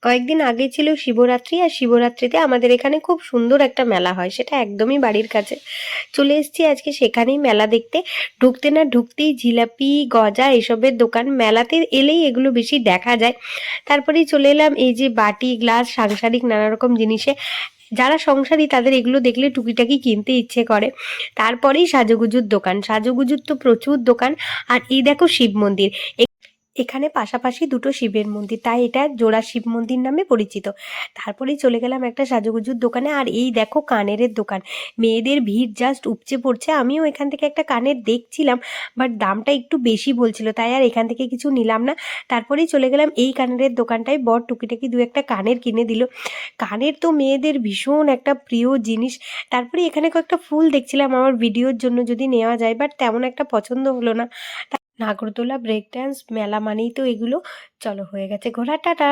কয়েকদিন আগে ছিল শিবরাত্রি, আর শিবরাত্রিতে আমাদের এখানে খুব সুন্দর একটা মেলা হয়, সেটা একদমই বাড়ির কাছে। চলে এসেছি আজকে সেখানেই মেলা দেখতে। ঢুকতে না ঢুকতেই জিলাপি, গজা এসবের দোকান, মেলাতে এলেই এগুলো বেশি দেখা যায়। তারপরেই চলে এলাম এই যে বাটি গ্লাস সাংসারিক নানা রকম জিনিসে। যারা সংসারী তাদের এগুলো দেখলে টুকিটাকি কিনতে ইচ্ছে করে। তারপরেই সাজুগুজুর দোকান, সাজুগুজুর তো প্রচুর দোকান। আর এই দেখো শিব মন্দির, এখানে পাশাপাশি দুটো শিবের মন্দির, তাই এটা জোড়া শিব মন্দির নামে পরিচিত। তারপরেই চলে গেলাম একটা সাজুগুজুর দোকানে, আর এই দেখো কানেরের দোকান। মেয়েদের ভিড় জাস্ট উপচে পড়ছে। আমিও এখান থেকে একটা কানের দেখছিলাম, বাট দামটা একটু বেশি বলছিল, তাই আর এখান থেকে কিছু নিলাম না। তারপরেই চলে গেলাম এই কানেরের দোকানটায়। বর টুকিটাকি দু একটা কানের কিনে দিল। কানের তো মেয়েদের ভীষণ একটা প্রিয় জিনিস। তারপরে এখানে কয়েকটা ফুল দেখছিলাম আমার ভিডিওর জন্য যদি নেওয়া যায়, বাট তেমন একটা পছন্দ হলো না। নাগরদোলা, ব্রেক ডান্স, মেলা মানেই তো এগুলো। চলো, হয়ে গেছে ঘোরা, টাটা।